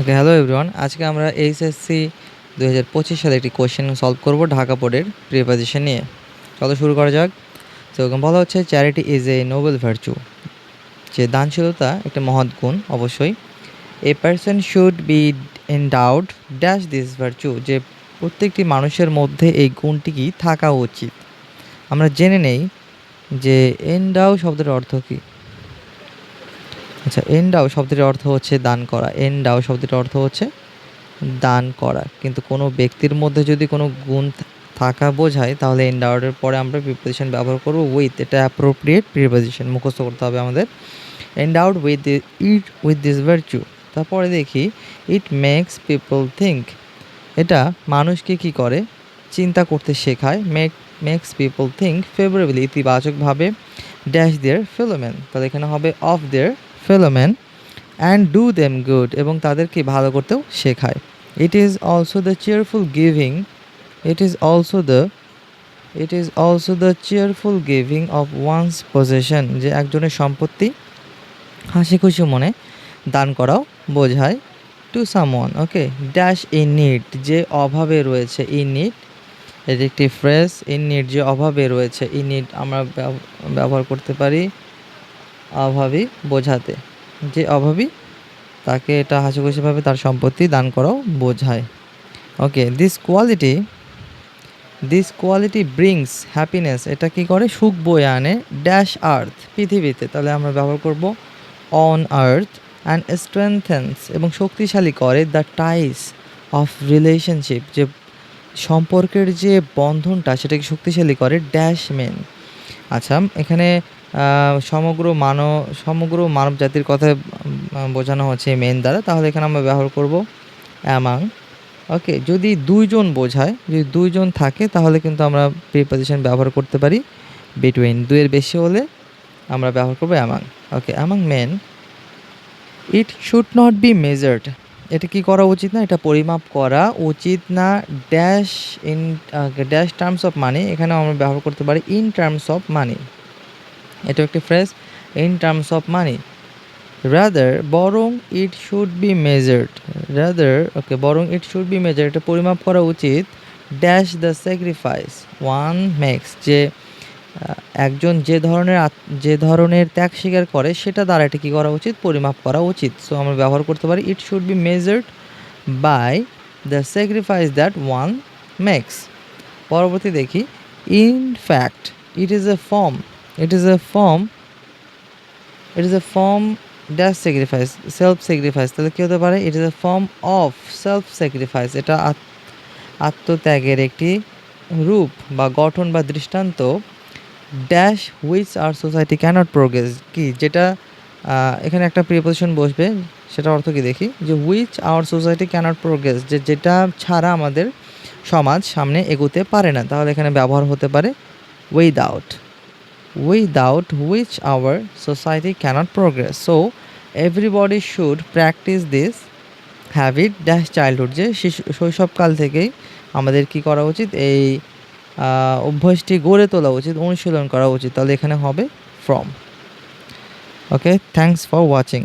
ওকে, hello everyone. আজকে আমরা HSC 2025 সালে একটি কোয়েশ্চেন সলভ করব ঢাকা বোর্ডের প্রিপোজিশন নিয়ে। চলো শুরু করা যাক। তো এরকম বলা হচ্ছে, charity is a Nobel virtue, যে দানশীলতা একটা মহৎ গুণ অবশ্যই। A person should be endowed dash this virtue, যে প্রত্যেকটি মানুষের মধ্যে এই গুণটি কি থাকা উচিত। আমরা জেনে নেই যে এন্ডাউ শব্দের অর্থ কী। আচ্ছা, এন্ডাউ শব্দের অর্থ হচ্ছে দান করা। এন্ডাউ শব্দের অর্থ হচ্ছে দান করা। কিন্তু কোনো ব্যক্তির মধ্যে যদি কোনো গুণ থাকা বোঝায়, তাহলে এন্ডাউডের পরে আমরা প্রিপোজিশন ব্যবহার করব উইথ। এটা অ্যাপ্রোপ্রিয়েট প্রিপোজিশন, মুখস্থ করতে হবে আমাদের। Endowed with this virtue. তারপরে দেখি, ইট মেক্স পিপল থিঙ্ক। এটা মানুষকে কি করে, চিন্তা করতে শেখায়। মেক্স পিপল থিঙ্ক ফেভারেবলি, ইতিবাচকভাবে, ড্যাশ দেয়ার ফেলোম্যান, তাহলে এখানে হবে of their fellowmen, and do them good, এবং তাদেরকে ভালো করতেও শেখায়। It is also the cheerful giving of one's possession, যে একজনের সম্পত্তি হাসি খুশি মনে দান করাও বোঝায়। To someone, okay, dash in need, যে অভাবে রয়েছে। ইন নিড এটি একটি ফ্রেজ। ইন নিড, যে অভাবে রয়েছে। ইন নিড আমরা ব্যবহার করতে পারি অভাবী বোঝাতে। যে অভাবী তাকে এটা হাসিখুশিভাবে তার সম্পত্তি দান করাও বোঝায়। ওকে, দিস কোয়ালিটি ব্রিংস হ্যাপিনেস, এটা কি করে, সুখ বয়ে আনে। ড্যাশ আর্থ, পৃথিবীতে, তাহলে আমরা ব্যবহার করব অন আর্থ। অ্যান্ড স্ট্রেংথেন্স, এবং শক্তিশালী করে, দ্য টাইস অফ রিলেশনশিপ, যে সম্পর্কের যে বন্ধনটা সেটাকে শক্তিশালী করে। Dash men. আচ্ছা, এখানে সমগ্র মানব জাতির কথা বোঝানো হচ্ছে মেন দ্বারা, তাহলে এখানে আমরা ব্যবহার করব অ্যামাং। ওকে, যদি দুইজন বোঝায়, যদি দুইজন থাকে, তাহলে কিন্তু আমরা প্রিপোজিশন ব্যবহার করতে পারি বিটুইন। দুইয়ের বেশি হলে আমরা ব্যবহার করবো among. Okay, among men it should not be measured, এটা কি করা উচিত না, এটা পরিমাপ করা উচিত না। Dash in dash terms of money, এখানে আমরা ব্যবহার করতে পারি ইন টার্মস অফ মানি। এটা একটি phrase, in terms of money. Rather, বরং, ইট শুড বি মেজার্ড। বরং ইট শুড বি মেজার্ড, এটা পরিমাপ করা উচিত। Dash the sacrifice one makes, যে একজন যে ধরনের ত্যাগ স্বীকার করে সেটা দ্বারা এটা কী করা উচিত, পরিমাপ করা উচিত। সো আমরা ব্যবহার করতে পারি it should be measured by the sacrifice that one makes. পরবর্তী দেখি, in fact it is a form dash sacrifice, self sacrifice, তাহলে কী হতে পারে, it is a form of self sacrifice, এটা আত্মত্যাগের একটি রূপ বা গঠন বা দৃষ্টান্ত। Dash which our society cannot progress, কি, যেটা এখানে একটা প্রিপোজিশন বসবে, সেটা অর্থ কি দেখি, যে which our society cannot progress, যে যেটা ছাড়া আমাদের সমাজ সামনে এগোতে পারে না, তাহলে এখানে ব্যবহার হতে পারে without which our society cannot progress. So everybody should practise this habit dash childhood, যে শৈশবকাল থেকেই আমাদের কি করা উচিত, এই অভ্যাসটি গড়ে তোলা উচিত, অনুশীলন করা উচিত। তাহলে এখানে হবে from. Okay, thanks for watching.